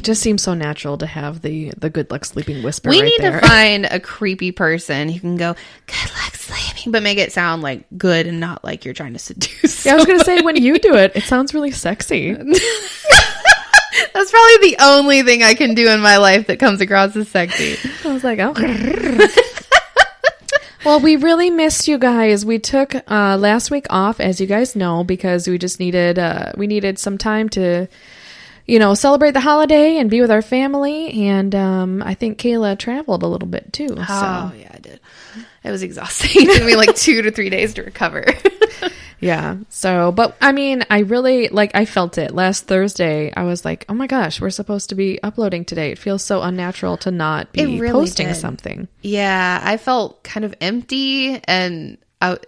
It just seems so natural to have the good luck sleeping whisper. We right need there. to find a creepy person who can go, good luck sleeping, but make it sound like good and not like you're trying to seduce. Yeah, I was going to say, when you do it, it sounds really sexy. That's probably the only thing I can do in my life that comes across as sexy. I was like, oh. Well, we really missed you guys. We took last week off, as you guys know, because we just needed some time to, celebrate the holiday and be with our family. And I think Kaila traveled a little bit too. Oh, yeah, I did. It was exhausting. It took me like 2 to 3 days to recover. Yeah. So, but I mean, I really, I felt it. Last Thursday, I was like, oh my gosh, we're supposed to be uploading today. It feels so unnatural to not be posting something. Yeah. I felt kind of empty, and I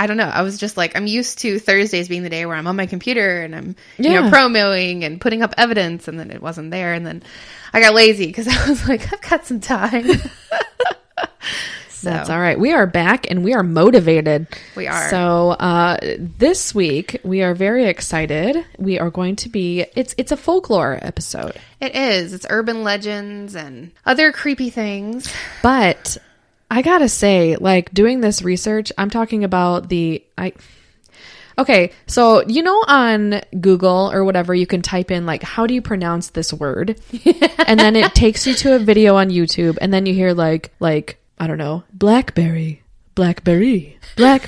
don't know. I was just like, I'm used to Thursdays being the day where I'm on my computer and I'm, promoing and putting up evidence, and then it wasn't there. And then I got lazy because I was like, I've got some time. So. That's all right. We are back and we are motivated. We are. So this week we are very excited. We are going to be, it's a folklore episode. It is. It's urban legends and other creepy things. But I gotta say, doing this research, I'm talking about okay, so on Google or whatever, you can type in how do you pronounce this word? And then it takes you to a video on YouTube, and then you hear I don't know, blackberry, blackberry, and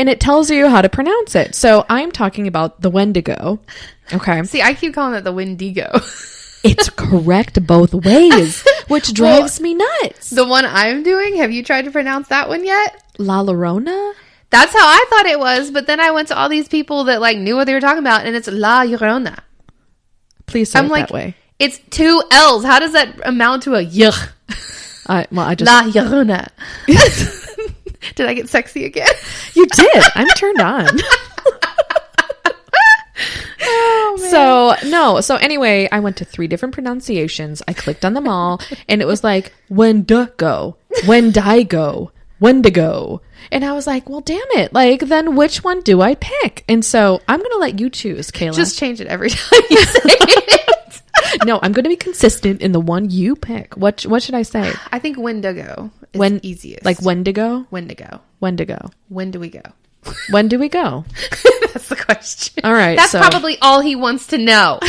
it tells you how to pronounce it. So I'm talking about the Wendigo. Okay. See, I keep calling it the Wendigo. It's correct both ways, which drives me nuts. The one I'm doing, have you tried to pronounce that one yet? La Llorona? That's how I thought it was, but then I went to all these people that knew what they were talking about, and it's La Llorona. Please say it that way. It's 2 L's. How does that amount to a yuh? I just La Llorona. Did I get sexy again? You did. I'm turned on. Oh, man. So anyway, I went to 3 different pronunciations. I clicked on them all, and it was Wendigo, Wendigo, Wendigo. And I was like, well, damn it. Then which one do I pick? And so I'm going to let you choose, Kaila. Just change it every time you say it. No, I'm going to be consistent in the one you pick. What should I say? I think Wendigo is easiest. Wendigo? Wendigo. Wendigo. When do we go? When do we go? That's the question. All right. That's probably all he wants to know.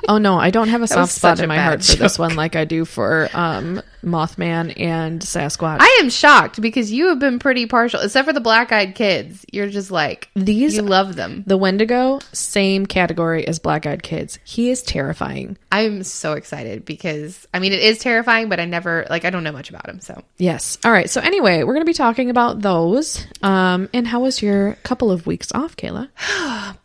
Oh, no, I don't have a soft spot in my heart for this one like I do for Mothman and Sasquatch. I am shocked because you have been pretty partial, except for the black-eyed kids. You're just you love them. The Wendigo, same category as black-eyed kids. He is terrifying. I'm so excited because, it is terrifying, but I never, I don't know much about him, so. Yes. All right. So anyway, we're going to be talking about those. And how was your couple of weeks off, Kaila?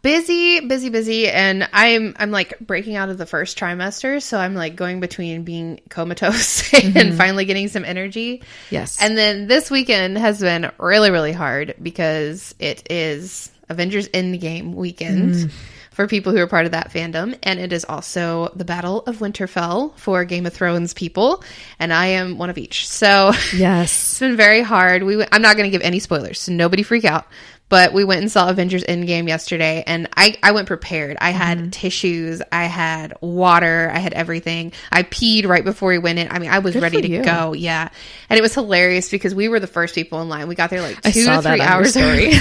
Busy. And I'm breaking out of the first trimester. So I'm going between being comatose and finally getting some energy. Yes. And then this weekend has been really, really hard because it is Avengers Endgame weekend for people who are part of that fandom. And it is also the Battle of Winterfell for Game of Thrones people. And I am one of each. So yes, it's been very hard. I'm not going to give any spoilers, so nobody freak out. But we went and saw Avengers Endgame yesterday, and I went prepared. I had tissues, I had water, I had everything. I peed right before we went in. I was ready to go. Yeah. And it was hilarious because we were the first people in line. We got there 2 to 3 hours early.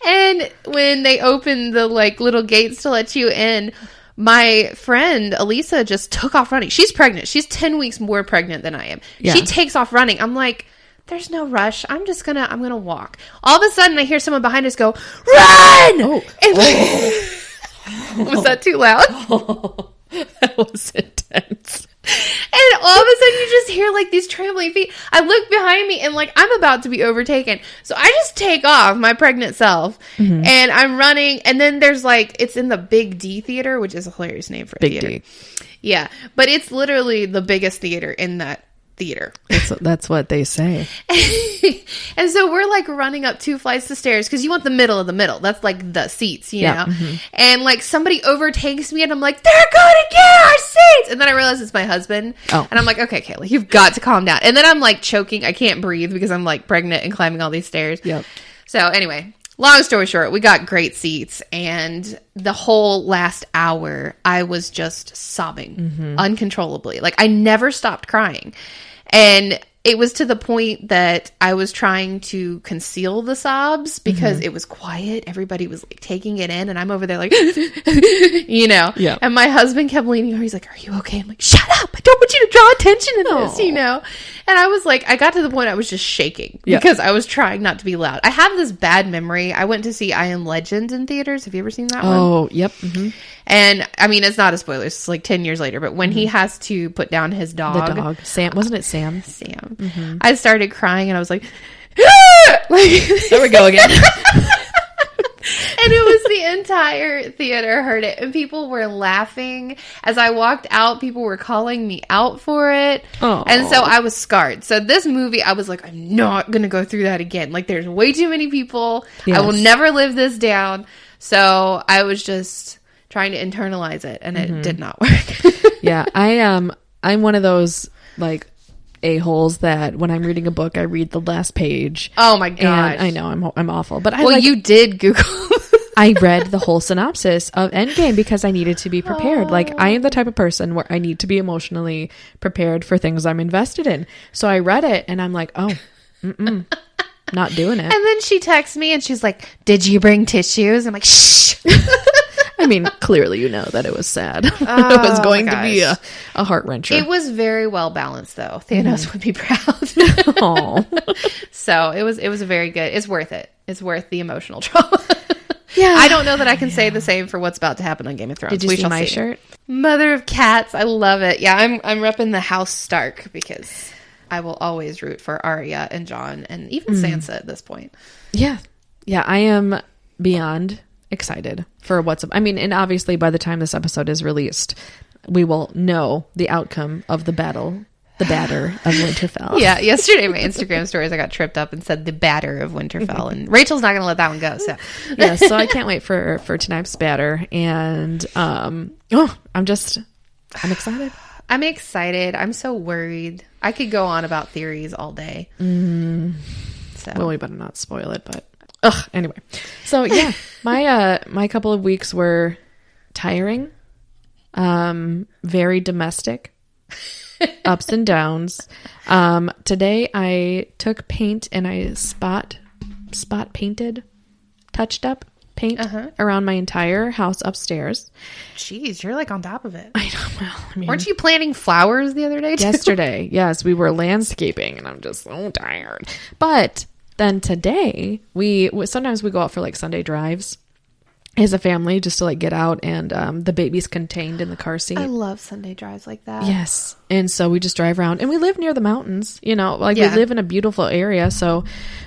And when they opened the little gates to let you in, my friend Elisa just took off running. She's pregnant. She's 10 weeks more pregnant than I am. Yeah. She takes off running. I'm like, there's no rush. I'm going to walk. All of a sudden, I hear someone behind us go, run! Oh. Was that too loud? Oh, that was intense. And all of a sudden, you just hear these trembling feet. I look behind me and I'm about to be overtaken. So I just take off my pregnant self and I'm running. And then there's it's in the Big D Theater, which is a hilarious name for a theater. Big D. Yeah. But it's literally the biggest theater in that theater. That's what they say. And so we're running up 2 flights of stairs because you want the middle of the middle. That's the seats, you know. And somebody overtakes me and I'm like, they're gonna get our seats. And then I realize it's my husband. And I'm like, okay, Kaila, you've got to calm down. And then I'm choking. I can't breathe because I'm pregnant and climbing all these stairs. Yep. So anyway, Long story short, we got great seats, and the whole last hour, I was just sobbing uncontrollably. Like, I never stopped crying. And it was to the point that I was trying to conceal the sobs because it was quiet. Everybody was like taking it in, and I'm over there like, you know. Yeah. And my husband kept leaning over. He's like, "Are you okay?" I'm like, "Shut up! I don't want you to draw attention to this," you know. And I was like, I got to the point I was just shaking because I was trying not to be loud. I have this bad memory. I went to see I Am Legend in theaters. Have you ever seen that one? Oh, yep. Mm-hmm. And I mean, it's not a spoiler. It's like 10 years later. But when he has to put down his dog. The dog. Sam. Wasn't it Sam? Sam. I started crying and I was like, there we go again. And it was the entire theater heard it. And people were laughing. As I walked out, people were calling me out for it. Aww. And so I was scarred. So this movie, I was like, I'm not going to go through that again. Like, there's way too many people. Yes. I will never live this down. So I was just trying to internalize it, and it did not work. Yeah, I'm one of those like a-holes that when I'm reading a book, I read the last page. Oh my gosh. And I know I'm awful, but you did Google. I read the whole synopsis of Endgame because I needed to be prepared. Like, I am the type of person where I need to be emotionally prepared for things I'm invested in. So I read it and I'm like, oh, not doing it. And then she texts me and she's like, "Did you bring tissues?" I'm like, shh. I mean, clearly you know that it was sad. It was going to be a heart-wrencher. It was very well balanced, though. Thanos would be proud. So it was a very good. It's worth it. It's worth the emotional trauma. Yeah. I don't know that I can say the same for what's about to happen on Game of Thrones. Did you see my shirt? Mother of Cats. I love it. Yeah, I'm repping the House Stark because I will always root for Arya and Jon and even Sansa at this point. Yeah. Yeah, I am beyond excited for what's up. I mean, and obviously by the time this episode is released, we will know the outcome of the batter of Winterfell. Yeah, yesterday my Instagram stories, I got tripped up and said the batter of Winterfell, and Rachel's not going to let that one go. So yeah, so I can't wait for tonight's batter, and I'm excited. I'm excited. I'm so worried. I could go on about theories all day. So. Well, we better not spoil it, but anyway. So yeah, my couple of weeks were tiring, very domestic, ups and downs. Today I took paint and I spot painted, touched up paint around my entire house upstairs. Jeez, you're like on top of it. I know. Well, I mean, weren't you planting flowers the other day too? Yesterday, yes, we were landscaping, and I'm just so tired. But then today, sometimes we go out for like Sunday drives as a family just to like get out, and the baby's contained in the car seat. I love Sunday drives like that. Yes. And so we just drive around, and we live near the mountains, we live in a beautiful area. So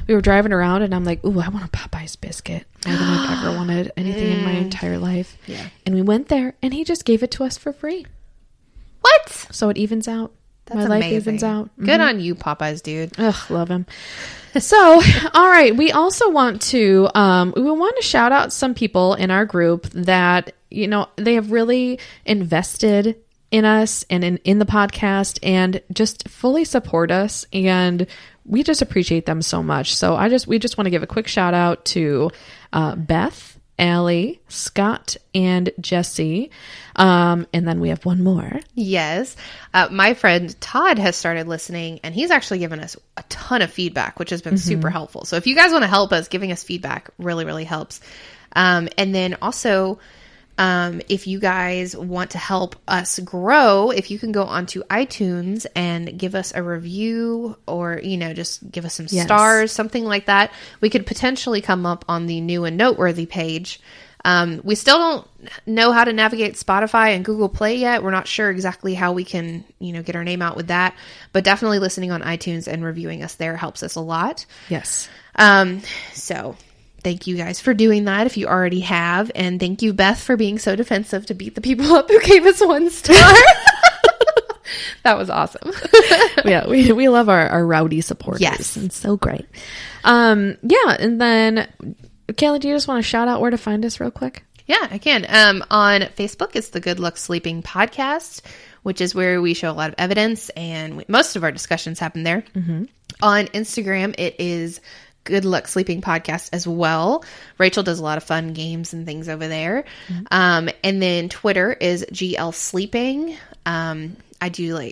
we were driving around, and I'm like, ooh, I want a Popeye's biscuit more than I've ever wanted anything in my entire life. Yeah. And we went there, and he just gave it to us for free. What? So it evens out. That's my amazing. life evens out. Good on you, Popeyes, dude. Ugh, love him. So, all right. We also want to, shout out some people in our group that, they have really invested in us and in the podcast and just fully support us. And we just appreciate them so much. So we just want to give a quick shout out to, Beth, Allie, Scott, and Jesse. And then we have one more. Yes. My friend Todd has started listening, and he's actually given us a ton of feedback, which has been super helpful. So if you guys want to help us, giving us feedback really, really helps. And then also, if you guys want to help us grow, if you can go onto iTunes and give us a review or, just give us some stars, something like that, we could potentially come up on the new and noteworthy page. We still don't know how to navigate Spotify and Google Play yet. We're not sure exactly how we can, get our name out with that, but definitely listening on iTunes and reviewing us there helps us a lot. Yes. So thank you guys for doing that if you already have. And thank you, Beth, for being so defensive to beat the people up who gave us 1 star. That was awesome. Yeah, we love our rowdy supporters. Yes. It's so great. And then, Kaila, do you just want to shout out where to find us real quick? Yeah, I can. On Facebook, it's the Good Luck Sleeping Podcast, which is where we show a lot of evidence, and most of our discussions happen there. On Instagram, it is Good Luck Sleeping podcast as well. Rachel does a lot of fun games and things over there. And then Twitter is GL Sleeping. I do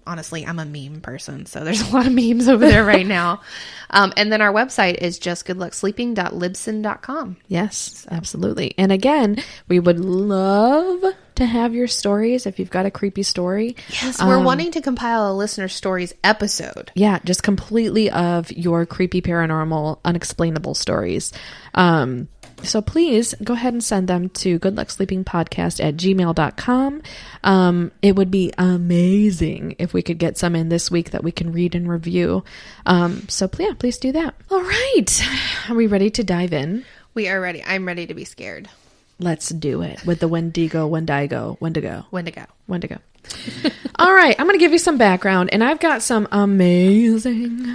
honestly, I'm a meme person, so there's a lot of memes over there right now. And then our website is just goodlucksleeping.libsyn.com. Yes, absolutely. And again, we would love to have your stories if you've got a creepy story. Yes, we're wanting to compile a listener stories episode. Yeah, just completely of your creepy, paranormal, unexplainable stories. So please go ahead and send them to goodlucksleepingpodcast@gmail.com. It would be amazing if we could get some in this week that we can read and review. So please do that. All right. Are we ready to dive in? We are ready. I'm ready to be scared. Let's do it with the Wendigo. Wendigo. All right. I'm going to give you some background, and I've got some amazing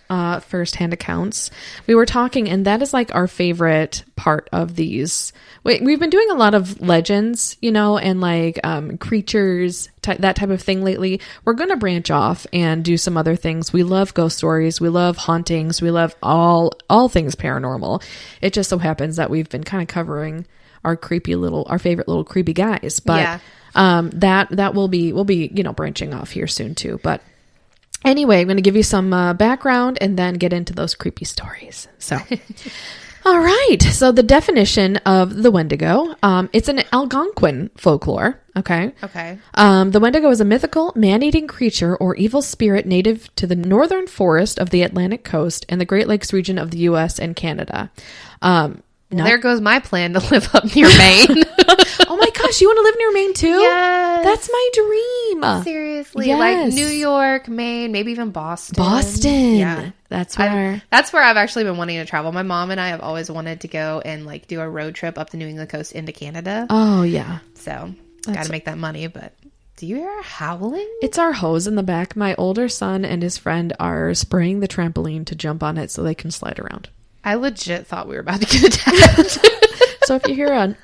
firsthand accounts. We were talking, and that is like our favorite part of these. We've been doing a lot of legends, and like creatures, that type of thing lately. We're going to branch off and do some other things. We love ghost stories. We love hauntings. We love all things paranormal. It just so happens that we've been kind of covering our favorite little creepy guys. But that we'll be branching off here soon too. But anyway, I'm going to give you some background and then get into those creepy stories. So, all right. So the definition of the Wendigo, it's an Algonquin folklore. Okay. The Wendigo is a mythical man-eating creature or evil spirit native to the northern forest of the Atlantic coast and the Great Lakes region of the U.S. and Canada. There goes my plan to live up near Maine. Oh my gosh, you want to live near Maine too? Yes. That's my dream. Seriously. Yes. Like New York, Maine, maybe even Boston. Yeah. That's where I've actually been wanting to travel. My mom and I have always wanted to go and like do a road trip up the New England coast into Canada. Oh yeah. So got to make that money, but do you hear howling? It's our hose in the back. My older son and his friend are spraying the trampoline to jump on it so they can slide around. I legit thought we were about to get attacked. So if you hear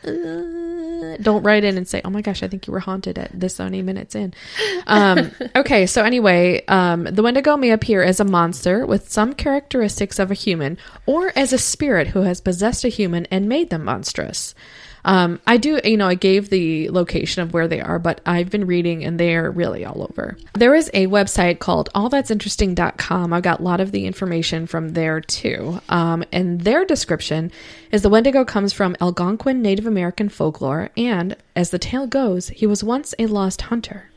don't write in and say, oh my gosh, I think you were haunted at this many minutes in. Okay, so anyway, the Wendigo may appear as a monster with some characteristics of a human or as a spirit who has possessed a human and made them monstrous. I gave the location of where they are, but I've been reading and they're really all over. There is a website called allthat'sinteresting.com. I've got a lot of the information from there too. And their description is the Wendigo comes from Algonquin Native American folklore. And as the tale goes, he was once a lost hunter.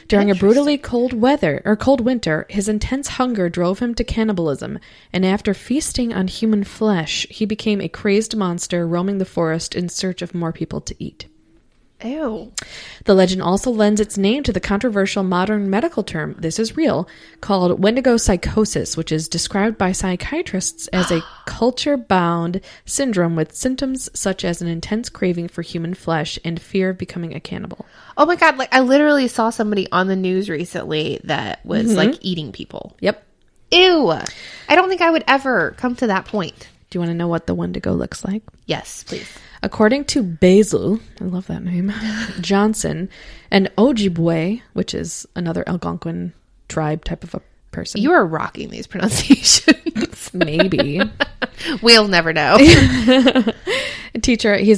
During a brutally cold winter, his intense hunger drove him to cannibalism, and after feasting on human flesh, he became a crazed monster roaming the forest in search of more people to eat. Ew. The legend also lends its name to the controversial modern medical term, this is real, called Wendigo psychosis, which is described by psychiatrists as a culture-bound syndrome with symptoms such as an intense craving for human flesh and fear of becoming a cannibal. Oh my God, like I literally saw somebody on the news recently that was like eating people. Yep. Ew. I don't think I would ever come to that point. Do you want to know what the Wendigo looks like? Yes, please. According to Basil, I love that name, Johnson, an Ojibwe, which is another Algonquin tribe type of a person. You are rocking these pronunciations. Maybe. We'll never know. He's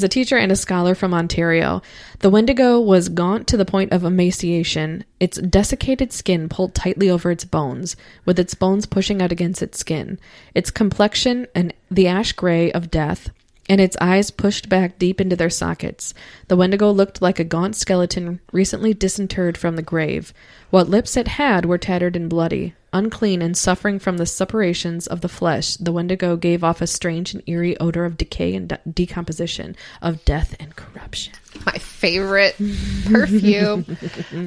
a teacher and a scholar from Ontario. The Wendigo was gaunt to the point of emaciation, its desiccated skin pulled tightly over its bones, with its bones pushing out against its skin, its complexion and the ash gray of death, and its eyes pushed back deep into their sockets. The Wendigo looked like a gaunt skeleton recently disinterred from the grave. What lips it had were tattered and bloody. Unclean and suffering from the suppurations of the flesh, the Wendigo gave off a strange and eerie odor of decay and decomposition, of death and corruption. My favorite perfume.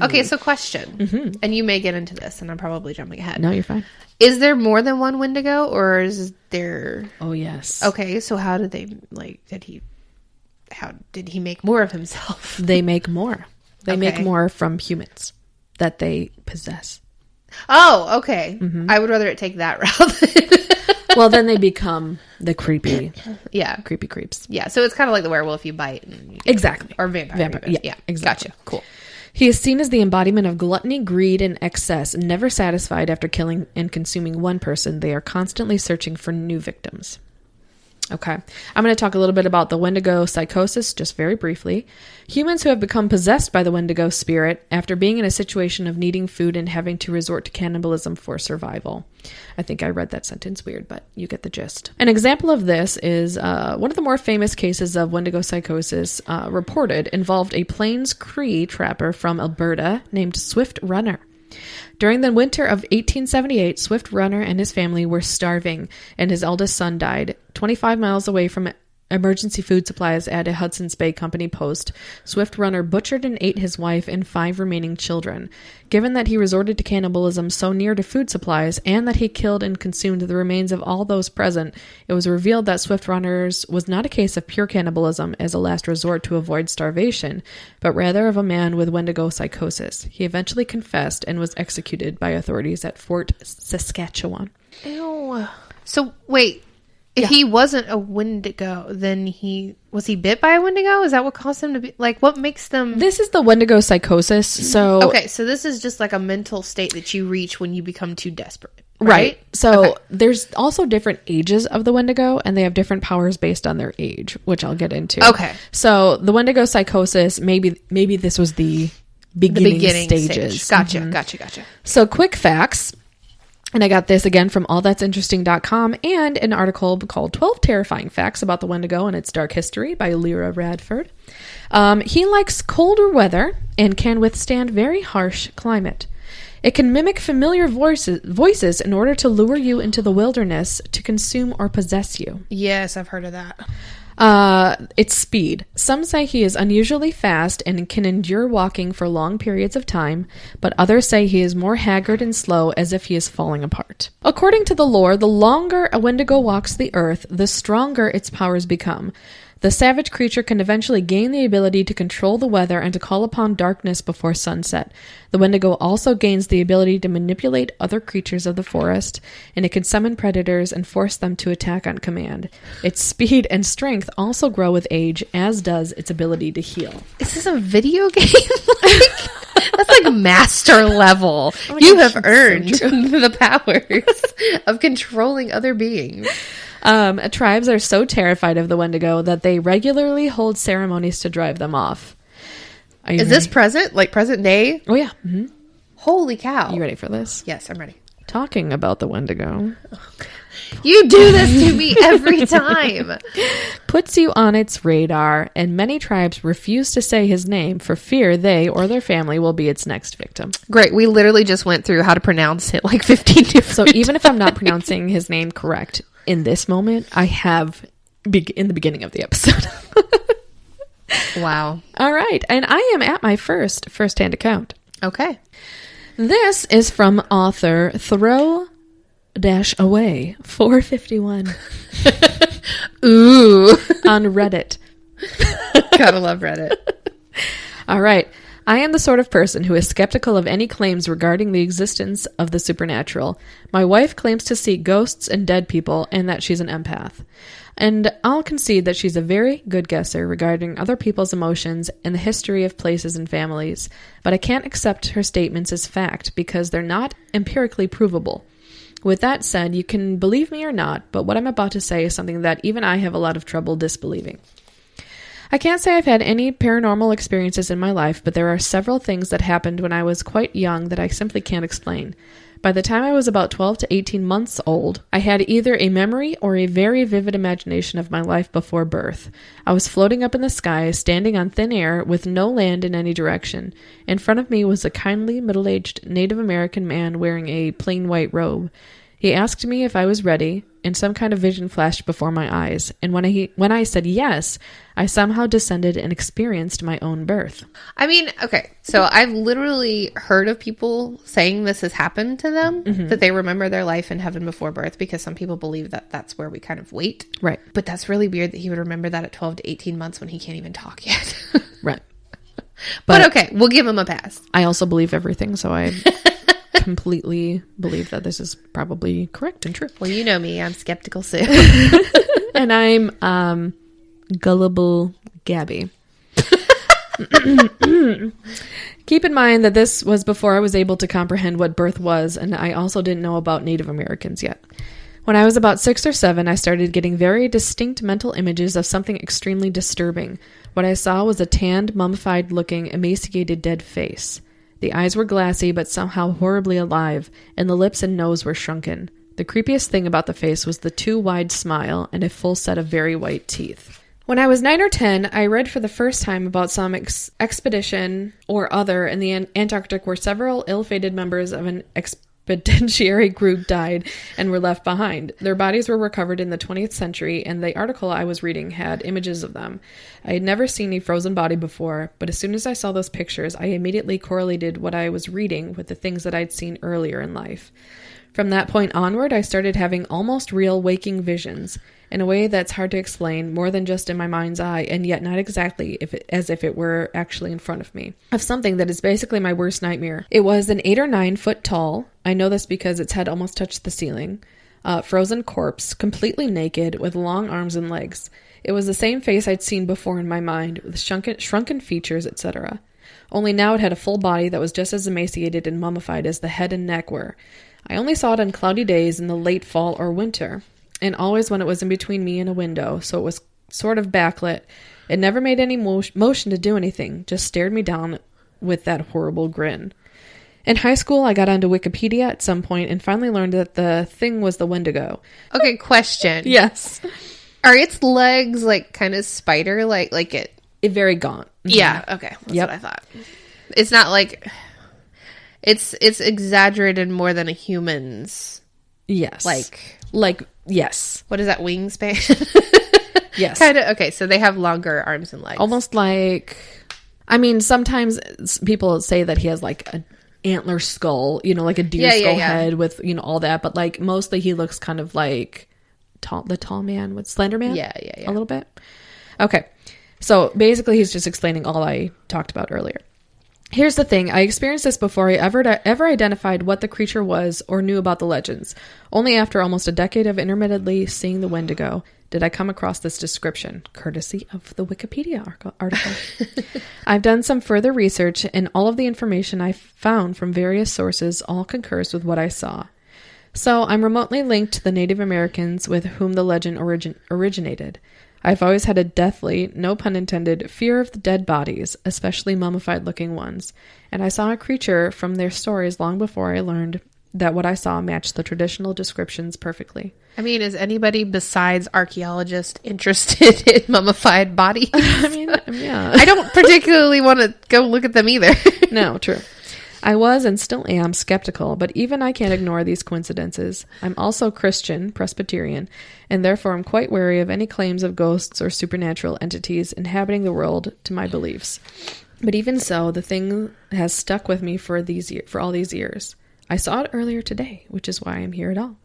Okay, so question. And you may get into this, and I'm probably jumping ahead. No, you're fine. Is there more than one Wendigo, or is there... Oh, yes. Okay, so how did they, how did he make more of himself? They make more. They make more from humans that they possess. Oh, okay. I would rather it take that route. Well, then they become the creepy creeps. Yeah, so it's kind of like the werewolf, you bite. And exactly. Or vampire. Yeah, exactly. Gotcha. Cool. He is seen as the embodiment of gluttony, greed, and excess. Never satisfied after killing and consuming one person, they are constantly searching for new victims. Okay, I'm going to talk a little bit about the Wendigo psychosis, just very briefly. Humans who have become possessed by the Wendigo spirit after being in a situation of needing food and having to resort to cannibalism for survival. I think I read that sentence weird, but you get the gist. An example of this is one of the more famous cases of Wendigo psychosis reported involved a Plains Cree trapper from Alberta named Swift Runner. During the winter of 1878, Swift Runner and his family were starving, and his eldest son died. 25 miles away from emergency food supplies at a Hudson's Bay Company post, Swift Runner butchered and ate his wife and 5 remaining children. Given that he resorted to cannibalism so near to food supplies, and that he killed and consumed the remains of all those present, it was revealed that Swift Runner's was not a case of pure cannibalism as a last resort to avoid starvation, but rather of a man with Wendigo psychosis. He eventually confessed and was executed by authorities at Fort Saskatchewan. Ew. So, wait. If he wasn't a Wendigo, then was he bit by a Wendigo? Is that what caused him to be, like, what makes them... This is the Wendigo psychosis, so... Okay, so this is just like a mental state that you reach when you become too desperate. Right. So there's also different ages of the Wendigo, and they have different powers based on their age, which I'll get into. Okay. So the Wendigo psychosis, maybe this was the beginning stages. Stage. Gotcha. So quick facts. And I got this again from allthat'sinteresting.com and an article called 12 Terrifying Facts About the Wendigo and Its Dark History by Lyra Radford. He likes colder weather and can withstand very harsh climate. It can mimic familiar voices in order to lure you into the wilderness to consume or possess you. Yes, I've heard of that. Its speed. Some say he is unusually fast and can endure walking for long periods of time, but others say he is more haggard and slow, as if he is falling apart. According to the lore, the longer a Wendigo walks the earth, the stronger its powers become. The savage creature can eventually gain the ability to control the weather and to call upon darkness before sunset. The Wendigo also gains the ability to manipulate other creatures of the forest, and it can summon predators and force them to attack on command. Its speed and strength also grow with age, as does its ability to heal. Is this a video game? That's like master level. Oh, you have earned the powers of controlling other beings. Tribes are so terrified of the Wendigo that they regularly hold ceremonies to drive them off. Is this present? Like present day? Oh, yeah. Mm-hmm. Holy cow. You ready for this? Yes, I'm ready. Talking about the Wendigo. You do this to me every time. Puts you on its radar, and many tribes refuse to say his name for fear they or their family will be its next victim. Great. We literally just went through how to pronounce it like 15 different So even if I'm not pronouncing his name correct in this moment, I have in the beginning of the episode. Wow. All right. And I am at my first-hand account. Okay. This is from author Throw-Away 451. Ooh. On Reddit. Gotta love Reddit. All right. I am the sort of person who is skeptical of any claims regarding the existence of the supernatural. My wife claims to see ghosts and dead people and that she's an empath. And I'll concede that she's a very good guesser regarding other people's emotions and the history of places and families, but I can't accept her statements as fact because they're not empirically provable. With that said, you can believe me or not, but what I'm about to say is something that even I have a lot of trouble disbelieving. I can't say I've had any paranormal experiences in my life, but there are several things that happened when I was quite young that I simply can't explain. By the time I was about 12 to 18 months old, I had either a memory or a very vivid imagination of my life before birth. I was floating up in the sky, standing on thin air with no land in any direction. In front of me was a kindly, middle-aged Native American man wearing a plain white robe. He asked me if I was ready, and some kind of vision flashed before my eyes. And when I said yes, I somehow descended and experienced my own birth. I mean, okay, so I've literally heard of people saying this has happened to them, that they remember their life in heaven before birth, because some people believe that that's where we kind of wait. Right. But that's really weird that he would remember that at 12 to 18 months when he can't even talk yet. Right. But okay, we'll give him a pass. I also believe everything, so I completely believe that this is probably correct and true. Well, you know me, I'm skeptical too. And I'm gullible Gabby. Keep in mind that this was before I was able to comprehend what birth was, and I also didn't know about Native Americans yet. When I was about 6 or 7, I started getting very distinct mental images of something extremely disturbing. What I saw was a tanned, mummified-looking, emaciated, dead face. The eyes were glassy, but somehow horribly alive, and the lips and nose were shrunken. The creepiest thing about the face was the too wide smile and a full set of very white teeth. When I was 9 or 10, I read for the first time about some expedition or other in the Antarctic where several ill-fated members of an expeditionary group died and were left behind. Their bodies were recovered in the 20th century, and the article I was reading had images of them. I had never seen a frozen body before, but as soon as I saw those pictures, I immediately correlated what I was reading with the things that I'd seen earlier in life. From that point onward, I started having almost real waking visions, in a way that's hard to explain, more than just in my mind's eye, and yet not exactly as if it were actually in front of me, of something that is basically my worst nightmare. It was an 8 or 9 foot tall, I know this because its head almost touched the ceiling, frozen corpse, completely naked, with long arms and legs. It was the same face I'd seen before in my mind, with shrunken features, etc. Only now it had a full body that was just as emaciated and mummified as the head and neck were. I only saw it on cloudy days in the late fall or winter, and always when it was in between me and a window, so it was sort of backlit. It never made any motion to do anything, just stared me down with that horrible grin. In high school, I got onto Wikipedia at some point and finally learned that the thing was the Wendigo. Okay, question. Yes. Are its legs like kind of spider-like? Like it very gaunt. Yeah, okay. That's what I thought. It's not like... It's exaggerated more than a human's. Yes. Like, yes. What is that, wingspan? Yes. Kind of, okay, so they have longer arms and legs. Almost like, I mean, sometimes people say that he has like an antler skull, like a deer skull head with, all that. But like mostly he looks kind of like the tall man with Slender Man. Yeah. A little bit. Okay. So basically he's just explaining all I talked about earlier. Here's the thing, I experienced this before I ever identified what the creature was or knew about the legends. Only after almost a decade of intermittently seeing the Wendigo did I come across this description, courtesy of the Wikipedia article. I've done some further research, and all of the information I found from various sources all concurs with what I saw. So I'm remotely linked to the Native Americans with whom the legend originated. I've always had a deathly, no pun intended, fear of the dead bodies, especially mummified-looking ones, and I saw a creature from their stories long before I learned that what I saw matched the traditional descriptions perfectly. I mean, is anybody besides archaeologists interested in mummified bodies? I mean, yeah. I don't particularly want to go look at them either. No, true. I was and still am skeptical, but even I can't ignore these coincidences. I'm also Christian, Presbyterian, and therefore I'm quite wary of any claims of ghosts or supernatural entities inhabiting the world to my beliefs. But even so, the thing has stuck with me for all these years. I saw it earlier today, which is why I'm here at all.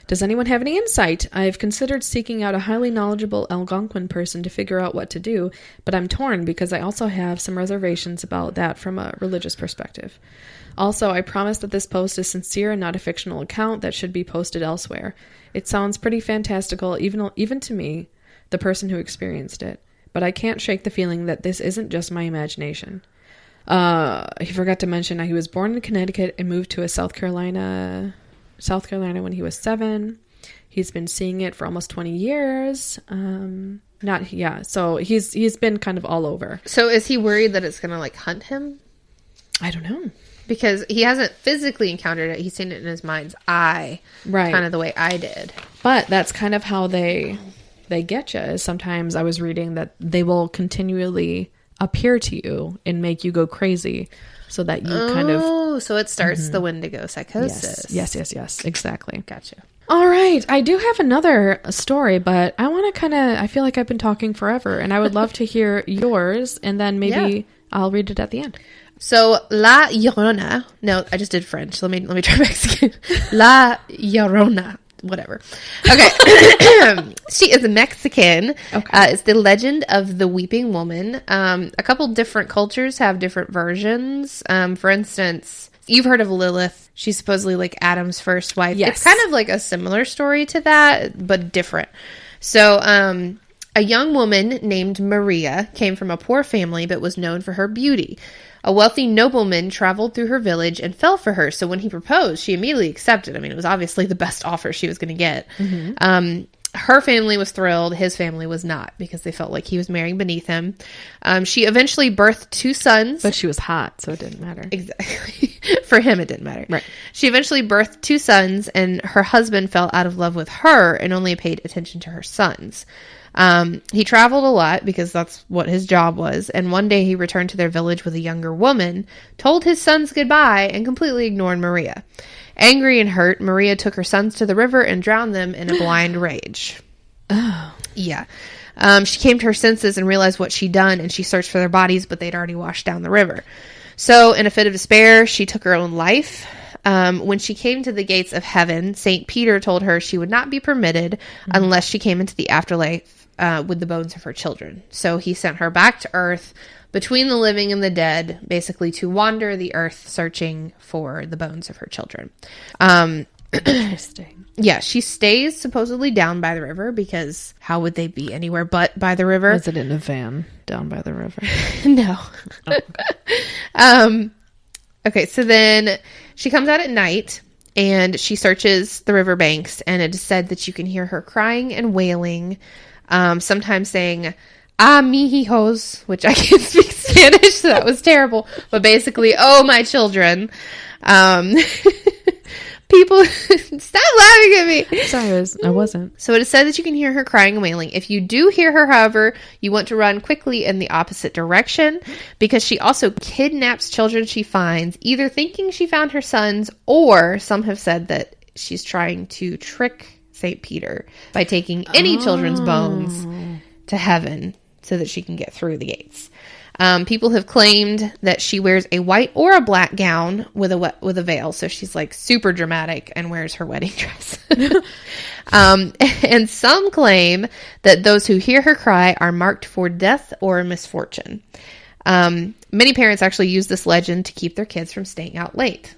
Does anyone have any insight? I've considered seeking out a highly knowledgeable Algonquin person to figure out what to do, but I'm torn because I also have some reservations about that from a religious perspective. Also, I promise that this post is sincere and not a fictional account that should be posted elsewhere. It sounds pretty fantastical, even to me, the person who experienced it, but I can't shake the feeling that this isn't just my imagination. He forgot to mention that he was born in Connecticut and moved to South Carolina when he was 7. He's been seeing it for almost 20 years. So he's been kind of all over. So is he worried that it's gonna like hunt him? I don't know, because he hasn't physically encountered it. He's seen it in his mind's eye, right? Kind of the way I did. But that's kind of how they get you. Is sometimes I was reading that they will continually appear to you and make you go crazy, so that you kind of... Oh, so it starts the Wendigo psychosis. Yes, exactly. Gotcha. All right, I do have another story, but I want to I feel like I've been talking forever, and I would love to hear yours, and then maybe I'll read it at the end. So, La Llorona... No, I just did French. Let me try Mexican. La Llorona. Whatever. Okay. She is a Mexican. Okay. It's the legend of the weeping woman. A couple different cultures have different versions. For instance, you've heard of Lilith. She's supposedly like Adam's first wife. Yes. It's kind of like a similar story to that, but different. So, A young woman named Maria came from a poor family but was known for her beauty. A wealthy nobleman traveled through her village and fell for her, so when he proposed, she immediately accepted. I mean, it was obviously the best offer she was going to get. Her family was thrilled. His family was not, because they felt like he was marrying beneath him. She eventually birthed 2 sons. But she was hot, so it didn't matter. Exactly. For him, it didn't matter. Right. She eventually birthed 2 sons, and her husband fell out of love with her and only paid attention to her sons. He traveled a lot because that's what his job was. And one day he returned to their village with a younger woman, told his sons goodbye, and completely ignored Maria. Angry and hurt, Maria took her sons to the river and drowned them in a blind rage. Oh. Yeah. She came to her senses and realized what she'd done, and she searched for their bodies, but they'd already washed down the river. So, in a fit of despair, she took her own life. When she came to the gates of heaven, St. Peter told her she would not be permitted unless she came into the afterlife with the bones of her children. So he sent her back to earth between the living and the dead, basically to wander the earth searching for the bones of her children. Interesting. Yeah, she stays supposedly down by the river because how would they be anywhere but by the river? Was it in a van down by the river? No. Oh. Okay, so then she comes out at night and she searches the riverbanks, and it is said that you can hear her crying and wailing, sometimes saying, "Ah, mi hijos," which I can't speak Spanish, so that was terrible. But basically, "Oh, my children." People, stop laughing at me. Sorry, I wasn't. So it is said that you can hear her crying and wailing. If you do hear her, however, you want to run quickly in the opposite direction, because she also kidnaps children she finds, either thinking she found her sons, or some have said that she's trying to trick St. Peter by taking any children's bones to heaven so that she can get through the gates. People have claimed that she wears a white or a black gown with a veil, so she's like super dramatic and wears her wedding dress. And some claim that those who hear her cry are marked for death or misfortune. Many parents actually use this legend to keep their kids from staying out late.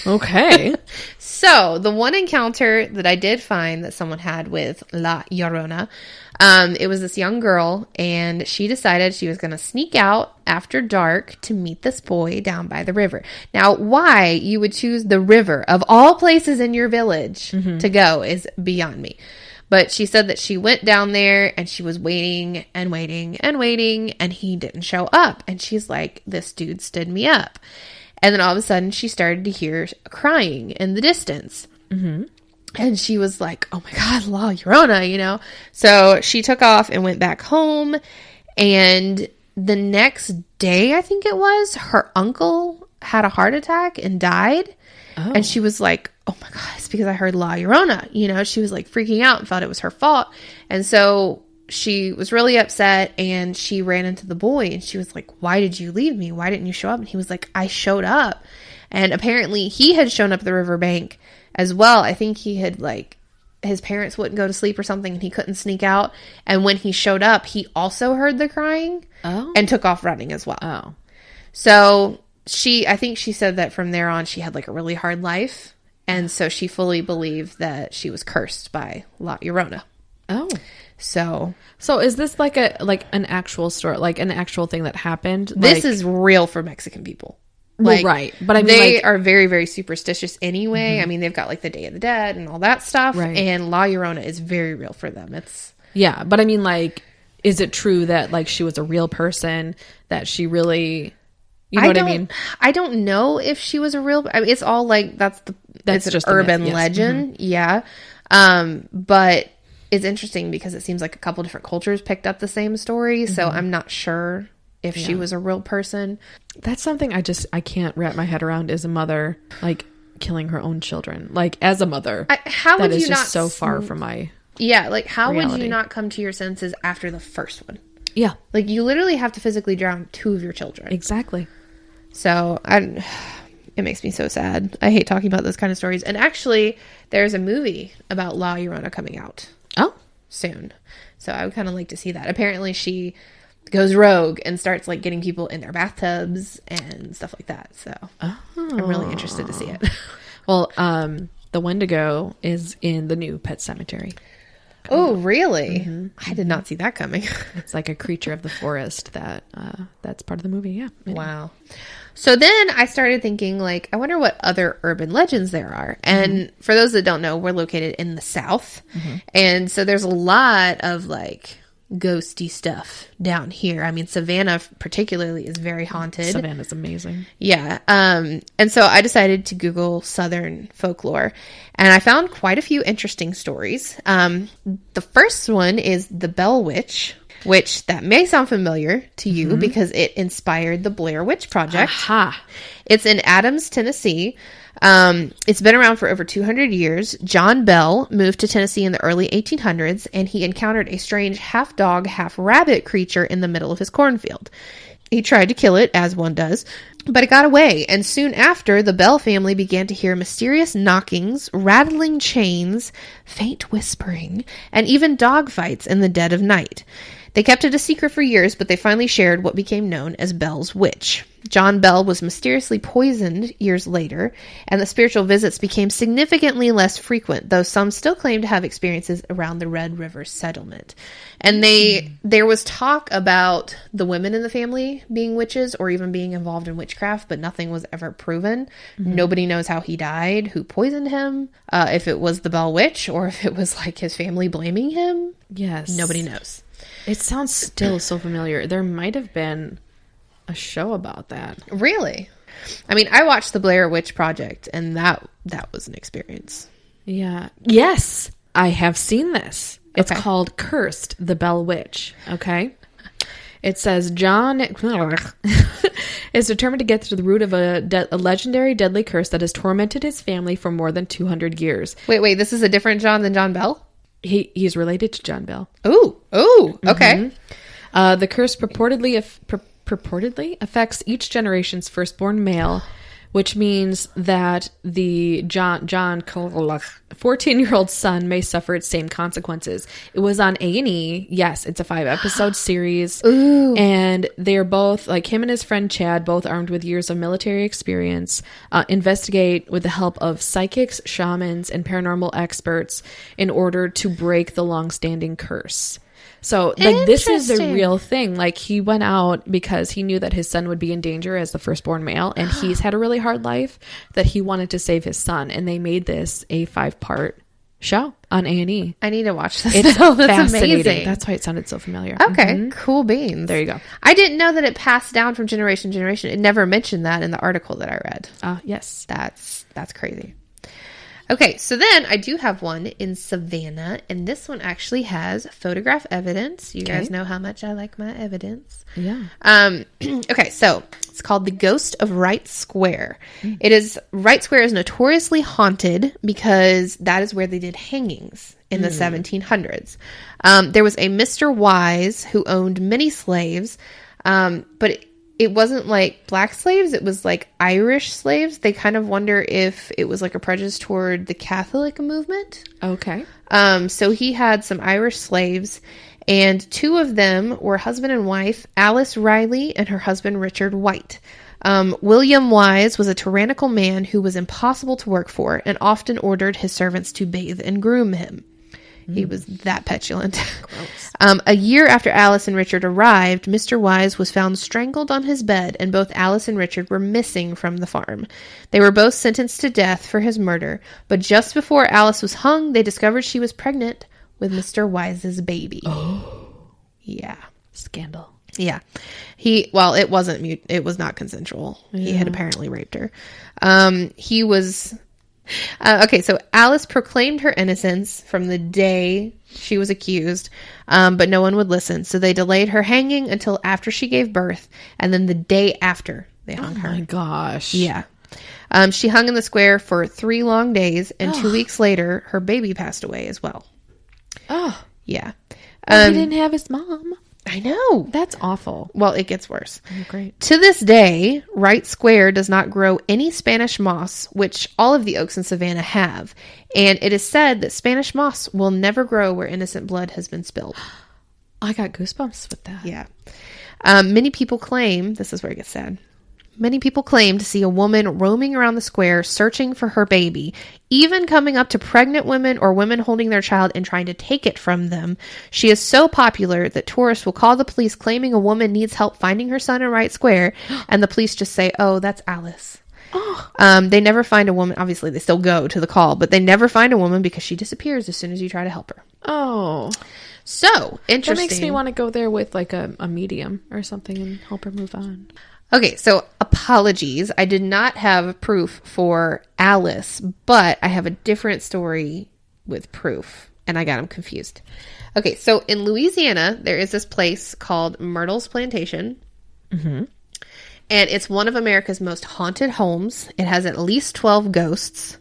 Okay. So, the one encounter that I did find that someone had with La Llorona, it was this young girl, and she decided she was going to sneak out after dark to meet this boy down by the river. Now, why you would choose the river of all places in your village to go is beyond me. But she said that she went down there and she was waiting and waiting and waiting, and he didn't show up. And she's like, this dude stood me up. And then all of a sudden she started to hear crying in the distance. And she was like, oh my God, La Llorona, you know? So she took off and went back home. And the next day, I think it was, her uncle had a heart attack and died. Oh. And she was like, oh my God, it's because I heard La Llorona. You know, she was like freaking out and thought it was her fault. And so she was really upset, and she ran into the boy, and she was like, why did you leave me? Why didn't you show up? And he was like, I showed up. And apparently he had shown up at the riverbank as well. I think he had, like, his parents wouldn't go to sleep or something, and he couldn't sneak out. And when he showed up, he also heard the crying and took off running as well. Oh. So I think she said that from there on, she had like a really hard life. And so she fully believed that she was cursed by La Llorona. Oh. So is this like an actual story, like an actual thing that happened? This is real for Mexican people. Like, well, right. But I mean, they are very, very superstitious anyway. I mean, they've got like the Day of the Dead and all that stuff. Right. And La Llorona is very real for them. Yeah. But I mean, like, is it true that like she was a real person, that she really, you know what I mean? I don't know if she was a real, I mean, it's all like, that's just an urban legend. Yeah. But it's interesting because it seems like a couple different cultures picked up the same story. So I'm not sure if she was a real person. That's something I can't wrap my head around, as a mother, like killing her own children. Like, as a mother, how would that you is not just so far from my like how reality. would you not come to your senses after the first one? Yeah. Like, you literally have to physically drown 2 of your children. Exactly. So it makes me so sad. I hate talking about those kind of stories. And actually, there's a movie about La Llorona coming out. Oh, soon. So I would kind of like to see that. Apparently she goes rogue and starts like getting people in their bathtubs and stuff like that. So I'm really interested to see it. Well, the Wendigo is in the new Pet Cemetery. Oh, really? I did not see that coming. It's like a creature of the forest that's part of the movie. Yeah. Wow. So then I started thinking, like, I wonder what other urban legends there are. And for those that don't know, we're located in the South. And so there's a lot of, like, ghosty stuff down here. I mean, Savannah particularly is very haunted. Savannah's amazing. Yeah. And so I decided to Google Southern folklore, and I found quite a few interesting stories. The first one is the Bell Witch, which that may sound familiar to you because it inspired the Blair Witch Project. Aha. It's in Adams, Tennessee. It's been around for over 200 years. John Bell moved to Tennessee in the early 1800s, and he encountered a strange half-dog, half-rabbit creature in the middle of his cornfield. He tried to kill it, as one does, but it got away, and soon after, the Bell family began to hear mysterious knockings, rattling chains, faint whispering, and even dog fights in the dead of night. They kept it a secret for years, but they finally shared what became known as Bell's Witch. John Bell was mysteriously poisoned years later, and the spiritual visits became significantly less frequent, though some still claim to have experiences around the Red River settlement. And there was talk about the women in the family being witches or even being involved in witchcraft, but nothing was ever proven. Nobody knows how he died, who poisoned him, if it was the Bell Witch, or if it was like his family blaming him. Yes. Nobody knows. It sounds still so familiar. There might have been a show about that. Really? I mean, I watched the Blair Witch Project, and that was an experience. Yeah. Yes, I have seen this. It's Okay. called Cursed, the Bell Witch. Okay. It says John is determined to get to the root of a legendary deadly curse that has tormented his family for more than 200 years. Wait, this is a different John than John Bell? He's related to John Bell. Ooh, okay. The curse purportedly affects each generation's firstborn male, which means that the John 14-year-old son may suffer its same consequences. It was on A&E. Yes, it's a 5-episode series. Ooh. And they're both, like him and his friend Chad, both armed with years of military experience, investigate with the help of psychics, shamans, and paranormal experts in order to break the long-standing curse. So, like, this is a real thing. Like, he went out because he knew that his son would be in danger as the firstborn male, and he's had a really hard life, that he wanted to save his son, and they made this a 5-part show on A&E. I need to watch this. It's That's fascinating. amazing. That's why it sounded so familiar. Okay, cool beans. There you go. I didn't know that it passed down from generation to generation. It never mentioned that in the article that I read. Yes. That's crazy. Okay, so then I do have one in Savannah, and this one actually has photograph evidence. You guys know how much I like my evidence. Yeah. Okay, so it's called The Ghost of Wright Square. Wright Square is notoriously haunted because that is where they did hangings in the 1700s. There was a Mr. Wise who owned many slaves, but it wasn't like black slaves. It was like Irish slaves. They kind of wonder if it was like a prejudice toward the Catholic movement. Okay. So he had some Irish slaves, and 2 of them were husband and wife, Alice Riley and her husband, Richard White. William Wise was a tyrannical man who was impossible to work for and often ordered his servants to bathe and groom him. He was that petulant. A year after Alice and Richard arrived, Mr. Wise was found strangled on his bed, and both Alice and Richard were missing from the farm. They were both sentenced to death for his murder, but just before Alice was hung, they discovered she was pregnant with Mr. Wise's baby. Oh. Yeah. Scandal. Yeah. It was not consensual. Yeah. He had apparently raped her. Okay, so Alice proclaimed her innocence from the day she was accused, but no one would listen. So they delayed her hanging until after she gave birth, and then the day after they hung her. Oh my gosh. Yeah. She hung in the square for 3 long days, and 2 weeks later, her baby passed away as well. Oh. Yeah. He didn't have his mom. I know. That's awful. Well, it gets worse. Oh, great. To this day, Wright Square does not grow any Spanish moss, which all of the oaks in Savannah have. And it is said that Spanish moss will never grow where innocent blood has been spilled. I got goosebumps with that. Yeah. Many people claim, this is where it gets sad, Many people claim to see a woman roaming around the square searching for her baby, even coming up to pregnant women or women holding their child and trying to take it from them. She is so popular that tourists will call the police claiming a woman needs help finding her son in Wright Square, and the police just say, "Oh, that's Alice." They never find a woman. Obviously, they still go to the call, but they never find a woman because she disappears as soon as you try to help her. Oh. So, interesting. That makes me want to go there with like a medium or something and help her move on. Okay, so apologies. I did not have proof for Alice, but I have a different story with proof, and I got them confused. Okay, so in Louisiana, there is this place called Myrtle's Plantation, and it's one of America's most haunted homes. It has at least 12 ghosts.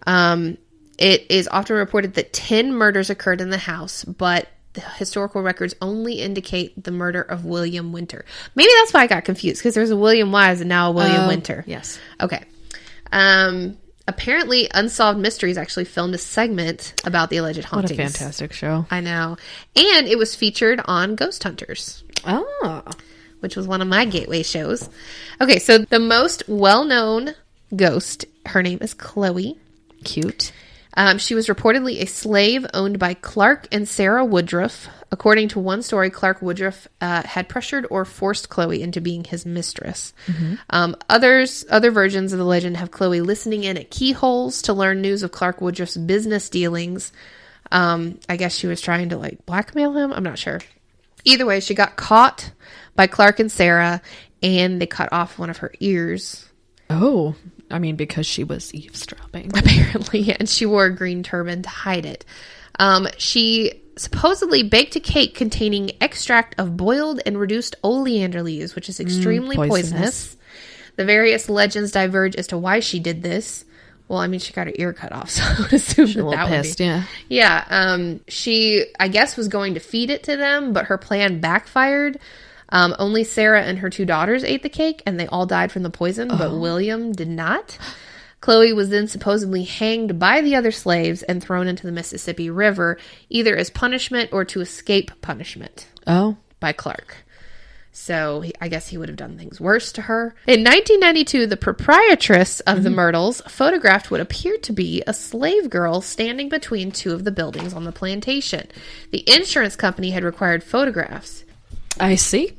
It is often reported that 10 murders occurred in the house, but the historical records only indicate the murder of William Winter. Maybe that's why I got confused, because there's a William Wise and now a William Winter. Yes. Okay. Apparently, Unsolved Mysteries actually filmed a segment about the alleged hauntings. What a fantastic show. I know. And it was featured on Ghost Hunters. Oh. Which was one of my gateway shows. Okay, so the most well-known ghost, her name is Chloe. Cute. She was reportedly a slave owned by Clark and Sarah Woodruff. According to one story, Clark Woodruff had pressured or forced Chloe into being his mistress. Other versions of the legend have Chloe listening in at keyholes to learn news of Clark Woodruff's business dealings. I guess she was trying to like blackmail him. I'm not sure. Either way, she got caught by Clark and Sarah, and they cut off one of her ears. Oh, I mean, because she was eavesdropping. Apparently, yeah, and she wore a green turban to hide it. She supposedly baked a cake containing extract of boiled and reduced oleander leaves, which is extremely poisonous. The various legends diverge as to why she did this. Well, I mean, she got her ear cut off, so I would assume She's a little pissed, yeah. Yeah, she, I guess, was going to feed it to them, but her plan backfired. Only Sarah and her 2 daughters ate the cake, and they all died from the poison, but William did not. Chloe was then supposedly hanged by the other slaves and thrown into the Mississippi River, either as punishment or to escape punishment. By Clark. So I guess he would have done things worse to her. In 1992, the proprietress of the Myrtles photographed what appeared to be a slave girl standing between 2 of the buildings on the plantation. The insurance company had required photographs. I see.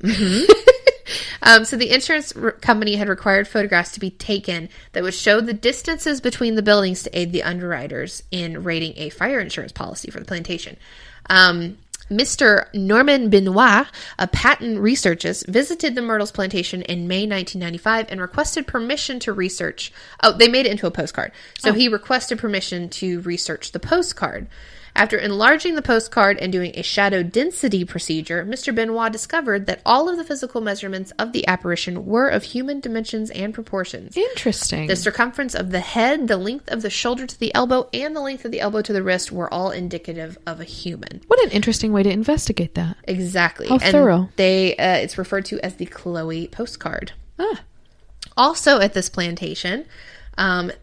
So the insurance company had required photographs to be taken that would show the distances between the buildings to aid the underwriters in rating a fire insurance policy for the plantation. Mr. Norman Benoit, a patent researchist, visited the Myrtles plantation in May 1995 and requested permission to research. Oh, they made it into a postcard. So he requested permission to research the postcard. After enlarging the postcard and doing a shadow density procedure, Mr. Benoit discovered that all of the physical measurements of the apparition were of human dimensions and proportions. Interesting. The circumference of the head, the length of the shoulder to the elbow, and the length of the elbow to the wrist were all indicative of a human. What an interesting way to investigate that. Exactly. How thorough. It's referred to as the Chloe postcard. Also at this plantation,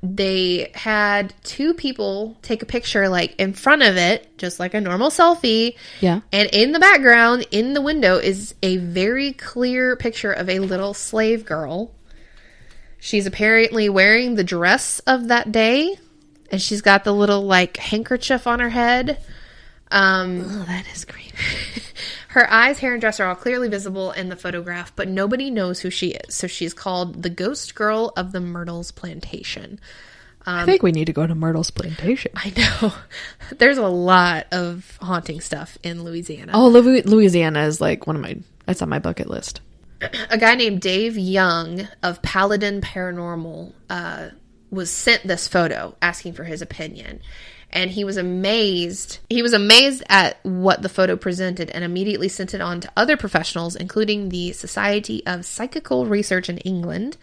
they had 2 people take a picture like in front of it, just like a normal selfie. Yeah. And in the background, in the window, is a very clear picture of a little slave girl. She's apparently wearing the dress of that day, and she's got the little like handkerchief on her head. Oh, that is creepy. Her eyes, hair, and dress are all clearly visible in the photograph, but nobody knows who she is. So she's called the Ghost Girl of the Myrtles Plantation. I think we need to go to Myrtle's Plantation. I know. There's a lot of haunting stuff in Louisiana. Oh, Louisiana is like that's on my bucket list. A guy named Dave Young of Paladin Paranormal was sent this photo asking for his opinion. And he was amazed. He was amazed at what the photo presented and immediately sent it on to other professionals, including the Society of Psychical Research in England.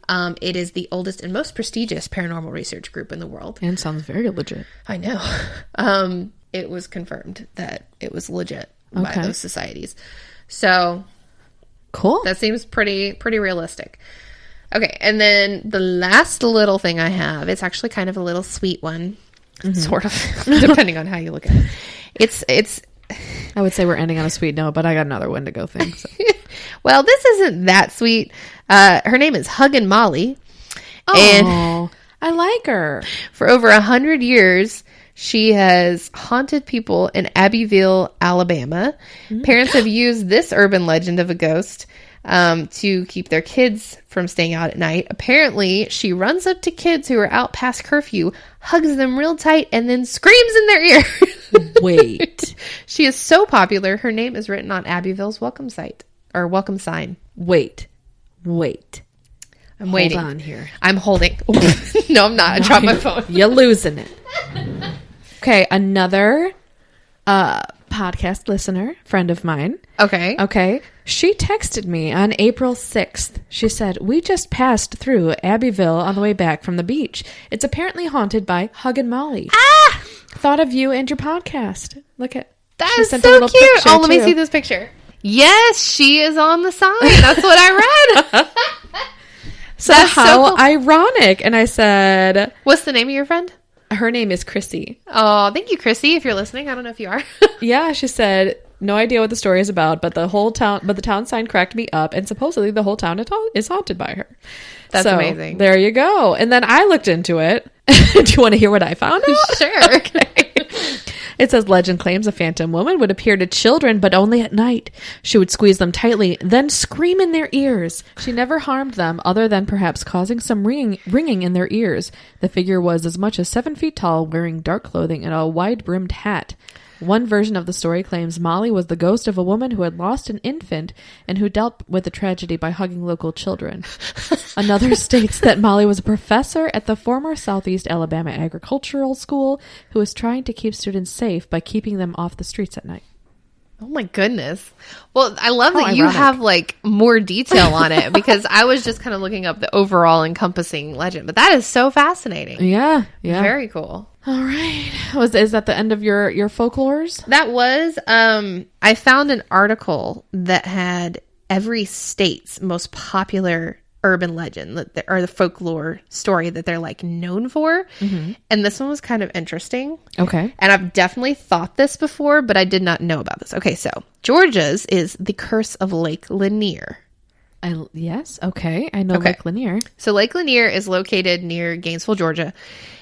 It is the oldest and most prestigious paranormal research group in the world. And sounds very legit. I know. It was confirmed that it was legit by those societies. So cool. That seems pretty realistic. Okay, and then the last little thing I have, it's actually kind of a little sweet one. Sort of, depending on how you look at it. It's. I would say we're ending on a sweet note, but I got another Wendigo thing. So. Well, this isn't that sweet. Her name is Huggin' Molly. Oh, I like her. For over 100 years, she has haunted people in Abbeville, Alabama. Parents have used this urban legend of a ghost to keep their kids from staying out at night. Apparently, she runs up to kids who are out past curfew, hugs them real tight, and then screams in their ear. Wait. She is so popular, her name is written on Abbeville's welcome sign. Wait. I'm waiting. Hold on here. I'm holding. No, I'm not. I dropped my phone. You're losing it. Okay, another podcast listener, friend of mine. Okay. She texted me on April 6th. She said, "We just passed through Abbeville on the way back from the beach. It's apparently haunted by Huggin' Molly. Thought of you and your podcast." Look at that. She is sent so a little cute. picture, Oh, let me too. see this picture. Yes, she is on the sign. That's what I read. So That's how so cool. ironic. And I said, What's the name of your friend? her name is Chrissy. Oh, thank you, Chrissy. If you're listening, I don't know if you are. Yeah, she said, no idea what the story is about, but the town sign cracked me up, and supposedly the whole town is haunted by her. That's so, amazing. There you go. And then I looked into it. Do you want to hear what I found out? Sure. Okay. It says, legend claims a phantom woman would appear to children, but only at night. She would squeeze them tightly, then scream in their ears. She never harmed them, other than perhaps causing some ringing in their ears. The figure was as much as 7 feet tall, wearing dark clothing and a wide-brimmed hat. One version of the story claims Molly was the ghost of a woman who had lost an infant and who dealt with the tragedy by hugging local children. Another states that Molly was a professor at the former Southeast Alabama Agricultural School who was trying to keep students safe by keeping them off the streets at night. Oh my goodness. Well, I love How that you ironic. have like more detail on it because I was just kind of looking up the overall encompassing legend, but that is so fascinating. Yeah. Very cool. All right. Is that the end of your folklores? That was, I found an article that had every state's most popular urban legend or the folklore story that they're like known for. Mm-hmm. And this one was kind of interesting. Okay. And I've definitely thought this before, but I did not know about this. Okay. So Georgia's is the curse of Lake Lanier. Yes. Okay. I know Lake Lanier. So Lake Lanier is located near Gainesville, Georgia,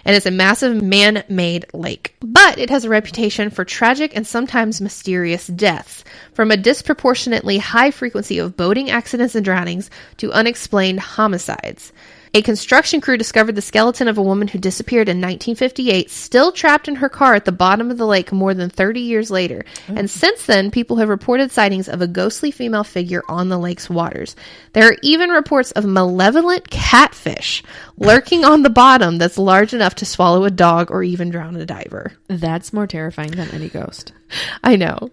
and it's a massive man-made lake. But it has a reputation for tragic and sometimes mysterious deaths, from a disproportionately high frequency of boating accidents and drownings to unexplained homicides. A construction crew discovered the skeleton of a woman who disappeared in 1958, still trapped in her car at the bottom of the lake more than 30 years later. Oh. And since then, people have reported sightings of a ghostly female figure on the lake's waters. There are even reports of malevolent catfish lurking on the bottom that's large enough to swallow a dog or even drown a diver. That's more terrifying than any ghost. I know.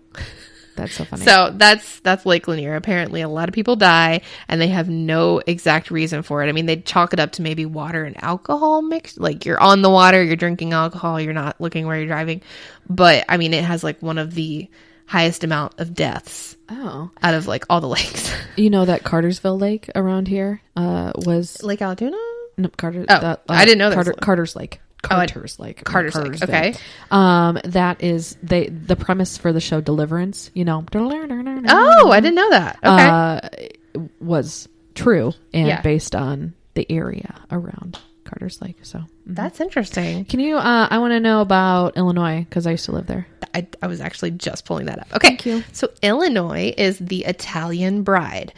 That's so funny. So that's Lake Lanier. Apparently a lot of people die and they have no exact reason for it. I mean, they chalk it up to maybe water and alcohol mixed. Like you're on the water, you're drinking alcohol, you're not looking where you're driving. But I mean, it has like one of the highest amount of deaths out of like all the lakes. You know that Cartersville Lake around here was Lake Altoona? No, Carter. I didn't know that. Carter's Lake. Carter's Lake. Okay. That is the premise for the show Deliverance, you know. Oh, I didn't know that. Okay. Was true and based on the area around Carter's Lake. So that's interesting. Can you I want to know about Illinois because I used to live there. I was actually just pulling that up. Okay. Thank you. So Illinois is the Italian bride.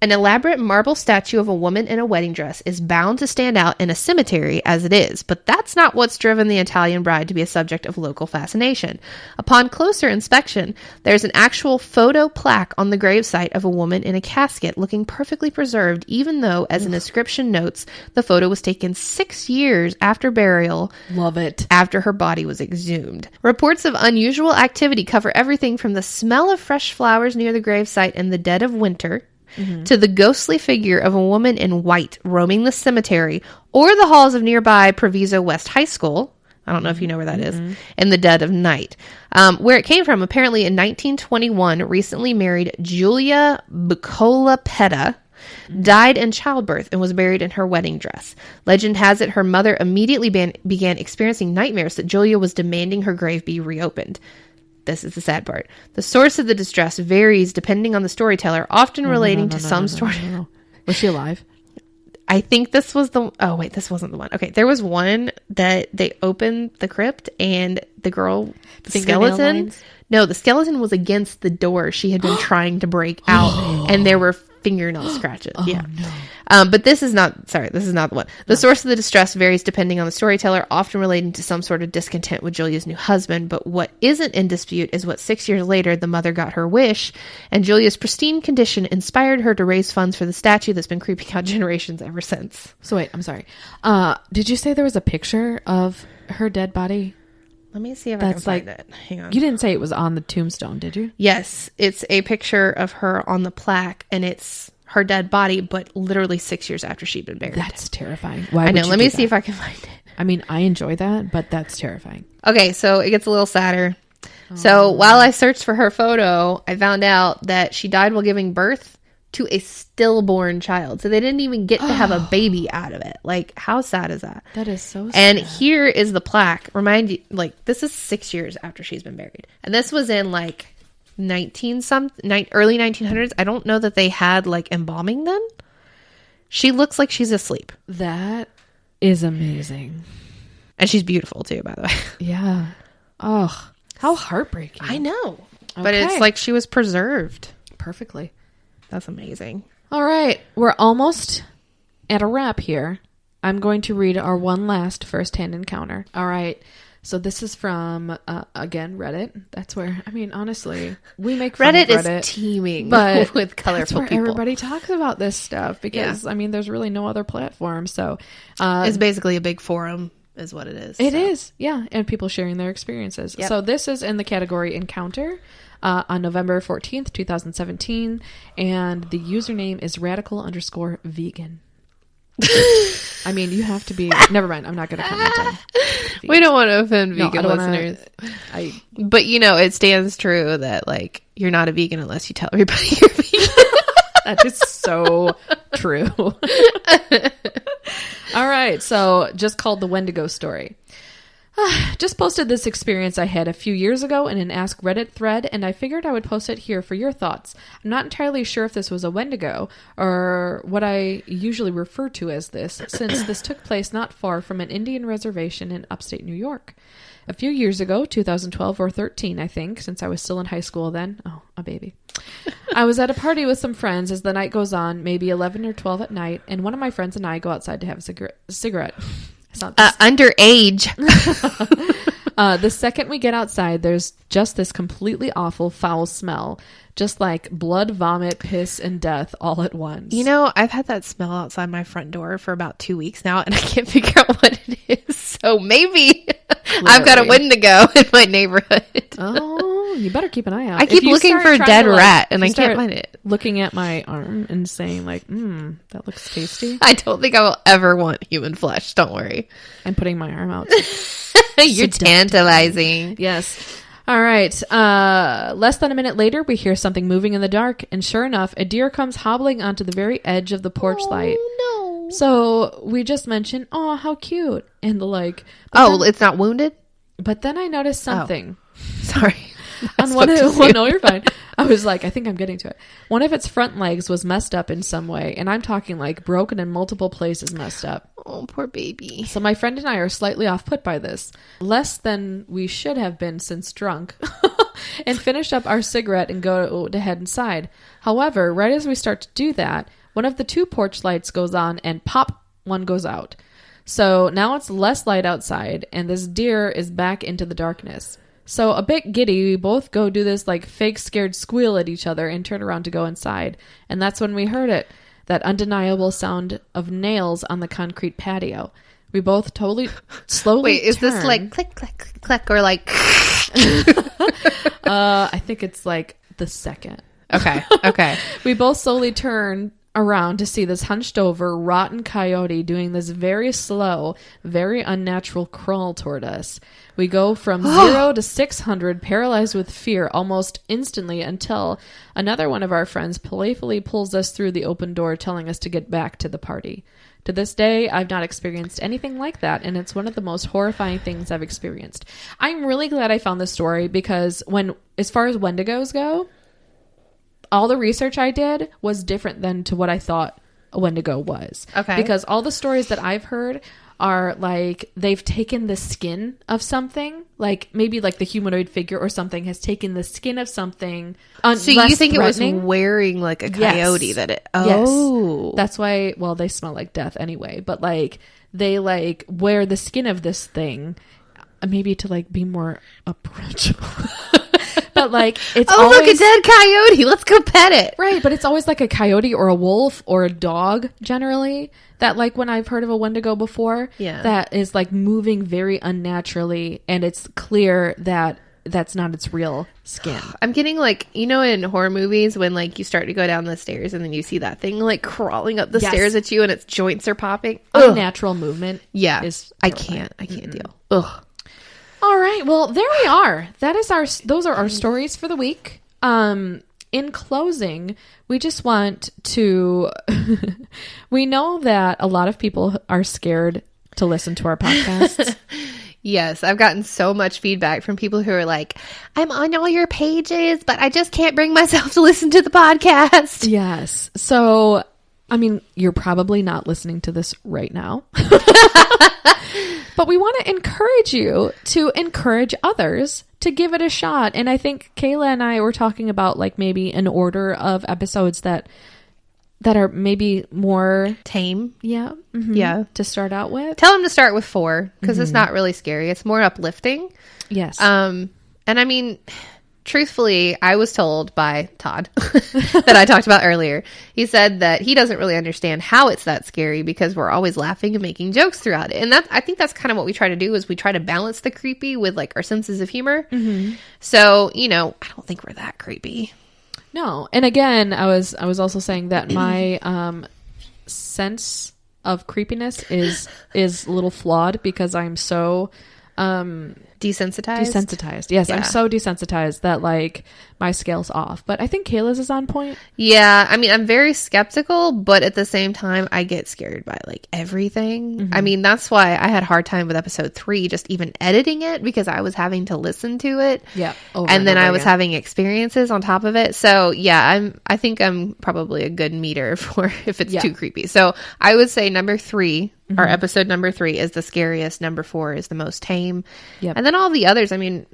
An elaborate marble statue of a woman in a wedding dress is bound to stand out in a cemetery as it is, but that's not what's driven the Italian bride to be a subject of local fascination. Upon closer inspection, there's an actual photo plaque on the gravesite of a woman in a casket looking perfectly preserved, even though, as an inscription notes, the photo was taken 6 years after burial. Love it. After her body was exhumed. Reports of unusual activity cover everything from the smell of fresh flowers near the gravesite in the dead of winter, to the ghostly figure of a woman in white roaming the cemetery or the halls of nearby Proviso West High School. I don't know if you know where that is. In the dead of night. Where it came from, apparently in 1921, recently married Julia Bucola Petta died in childbirth and was buried in her wedding dress. Legend has it her mother immediately began experiencing nightmares that Julia was demanding her grave be reopened. this is the sad part. The source of the distress varies depending on the storyteller, often relating to some story. Was she alive? I think this was the... Oh, wait, this wasn't the one. Okay, there was one that they opened the crypt and the girl... skeleton... No, the skeleton was against the door she had been trying to break out, and there were fingernail scratches. Yeah. No. But this is not the one. The source of the distress varies depending on the storyteller, often relating to some sort of discontent with Julia's new husband. But what isn't in dispute is what 6 years later, the mother got her wish, and Julia's pristine condition inspired her to raise funds for the statue that's been creeping out generations ever since. So wait, I'm sorry. Did you say there was a picture of her dead body? Let me see if I can find it. Hang on. You didn't say it was on the tombstone, did you? Yes. It's a picture of her on the plaque, and it's her dead body, but literally 6 years after she'd been buried. That's terrifying. Why I know. Let me see if I can find it. I mean, I enjoy that, but that's terrifying. Okay, so it gets a little sadder. So while I searched for her photo, I found out that she died while giving birth to a stillborn child. So they didn't even get to have a baby out of it. Like, how sad is that? That is so sad. And here is the plaque. Remind you, like, this is 6 years after she's been buried. And this was in, like, early 1900s. I don't know that they had, like, embalming then. She looks like she's asleep. That is amazing. And she's beautiful, too, by the way. Yeah. Oh, how heartbreaking. I know. Okay. But it's like she was preserved. Perfectly. That's amazing. All right. We're almost at a wrap here. I'm going to read our one last first-hand encounter. All right. So this is from, again, Reddit. That's where, I mean, honestly, we make fun of Reddit. Is teeming but with colorful that's where people. Everybody talks about this stuff because, I mean, there's really no other platform. So it's basically a big forum is what it is. It is, yeah. And people sharing their experiences. Yep. So this is in the category Encounter. On November 14th, 2017, and the username is radical_vegan. I mean, you have to be... Never mind, I'm not going to comment on vegan. We don't want to offend vegan listeners. But, you know, it stands true that, like, you're not a vegan unless you tell everybody you're vegan. That is so true. All right, so just called the Wendigo story. Just posted this experience I had a few years ago in an Ask Reddit thread, and I figured I would post it here for your thoughts. I'm not entirely sure if this was a Wendigo, or what I usually refer to as this, since this took place not far from an Indian reservation in upstate New York. A few years ago, 2012 or 13, I think, since I was still in high school then. Oh, a baby. I was at a party with some friends as the night goes on, maybe 11 or 12 at night, and one of my friends and I go outside to have a cigarette. Underage. The second we get outside, there's just this completely awful, foul smell. Just like blood, vomit, piss, and death all at once. You know, I've had that smell outside my front door for about 2 weeks now, and I can't figure out what it is. So maybe I've got a Wendigo in my neighborhood. Oh, you better keep an eye out. I keep looking for a dead rat, and I can't find it. Looking at my arm and saying, like, that looks tasty. I don't think I will ever want human flesh. Don't worry. I'm putting my arm out. You're tantalizing. Yes. All right. Less than a minute later, we hear something moving in the dark, and sure enough, a deer comes hobbling onto the very edge of the porch light. No. So we just mentioned, oh, how cute, and the like. It's not wounded? But then I noticed something. Sorry. No, you're fine. I was like, I think I'm getting to it. One of its front legs was messed up in some way, and I'm talking like broken in multiple places, messed up. Oh, poor baby. So my friend and I are slightly off put by this. Less than we should have been since drunk. And finish up our cigarette and go to head inside. However, right as we start to do that, one of the two porch lights goes on and pop, one goes out. So now it's less light outside, and this deer is back into the darkness. So a bit giddy, we both go do this like fake scared squeal at each other and turn around to go inside. And that's when we heard it. That undeniable sound of nails on the concrete patio. We both slowly Wait, is this like click, click, click, click, or like... I think it's like the second. Okay. We both slowly turn around to see this hunched over, rotten coyote doing this very slow, very unnatural crawl toward us. We go from 0 to 600, paralyzed with fear almost instantly, until another one of our friends playfully pulls us through the open door, telling us to get back to the party. To this day, I've not experienced anything like that, and it's one of the most horrifying things I've experienced. I'm really glad I found this story, because as far as Wendigos go, all the research I did was different than to what I thought a Wendigo was. Okay. Because all the stories that I've heard are like they've taken the skin of something, like maybe like the humanoid figure or something has taken the skin of something. So you think it was wearing like a coyote that it... Oh. Yes. That's why, well, they smell like death anyway, but like they like wear the skin of this thing maybe to like be more approachable. But like it's always, look, a dead coyote, let's go pet it. Right, but it's always like a coyote or a wolf or a dog generally that, like, when I've heard of a Wendigo before, that is like moving very unnaturally, and it's clear that that's not its real skin. I'm getting like, you know, in horror movies when like you start to go down the stairs and then you see that thing like crawling up the stairs at you and its joints are popping. Unnatural movement. Yeah, is I can't deal. Ugh. All right. Well, there we are. Those are our stories for the week. In closing, we just want to, we know that a lot of people are scared to listen to our podcasts. Yes, I've gotten so much feedback from people who are like, I'm on all your pages, but I just can't bring myself to listen to the podcast. Yes. So, I mean, you're probably not listening to this right now. But we want to encourage you to encourage others to give it a shot. And I think Kaila and I were talking about like maybe an order of episodes that are maybe more tame. Yeah. Mm-hmm, yeah. To start out with. Tell them to start with 4 because it's not really scary. It's more uplifting. Yes. And I mean, truthfully, I was told by Todd that I talked about earlier. He said that he doesn't really understand how it's that scary because we're always laughing and making jokes throughout it. And I think that's kind of what we try to do is we try to balance the creepy with like our senses of humor. Mm-hmm. So, you know, I don't think we're that creepy. No. And again, I was also saying that my sense of creepiness is a little flawed because I'm so desensitized. Yes, yeah. I'm so desensitized that like my scale's off. But I think Kayla's is on point. Yeah, I mean, I'm very skeptical, but at the same time, I get scared by like everything. Mm-hmm. I mean, that's why I had a hard time with episode 3, just even editing it because I was having to listen to it. Yeah, and then I was having experiences on top of it. So yeah, I think I'm probably a good meter for if it's too creepy. So I would say number 3. Mm-hmm. Our episode number 3 is the scariest. Number 4 is the most tame. Yep. And then all the others, I mean,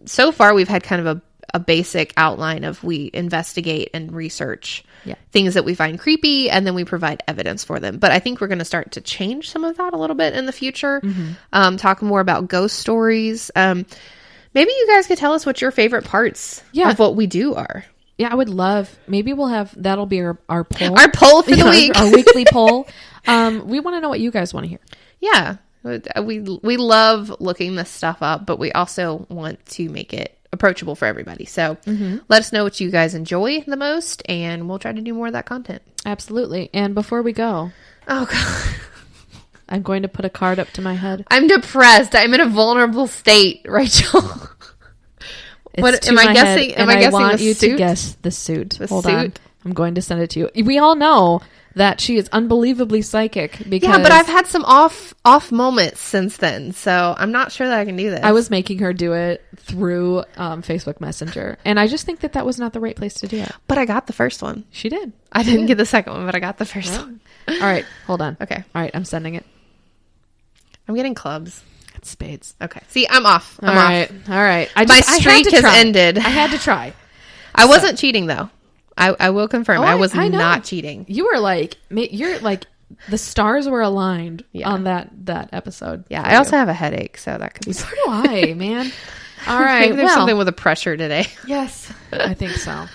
so far we've had kind of a basic outline of we investigate and research things that we find creepy and then we provide evidence for them. But I think we're going to start to change some of that a little bit in the future. Mm-hmm. Talk more about ghost stories. Maybe you guys could tell us what your favorite parts of what we do are. Yeah, I would love, maybe we'll have, that'll be our poll. Our poll for the week. Our weekly poll. We want to know what you guys want to hear. Yeah. We love looking this stuff up, but we also want to make it approachable for everybody. So let us know what you guys enjoy the most, and we'll try to do more of that content. Absolutely. And before we go, oh god, I'm going to put a card up to my head. I'm depressed. I'm in a vulnerable state, Rachel. What am I guessing? Am I guessing I want you to guess the suit. Hold on. I'm going to send it to you. We all know that she is unbelievably psychic because... Yeah, but I've had some off moments since then, so I'm not sure that I can do this. I was making her do it through Facebook Messenger, and I just think that was not the right place to do it. But I got the first one. She did. I didn't get the second one, but I got the first one. All right, hold on. Okay. All right, I'm sending it. I'm getting clubs. It's spades. Okay. See, I'm off. All right. My streak has ended. I had to try. I wasn't cheating, though. I will confirm. I was not cheating. You were like, the stars were aligned on that episode. Yeah, I also have a headache, so that could be. So do I, man. All right. Maybe there's something with the pressure today. Yes, I think so.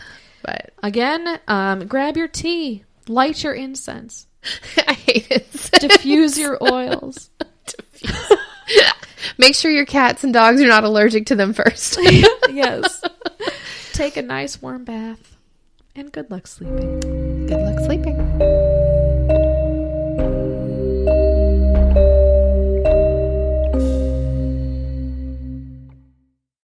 But again, grab your tea, light your incense. I hate it. Diffuse your oils. Make sure your cats and dogs are not allergic to them first. Yes. Take a nice warm bath And good luck sleeping. Good luck sleeping.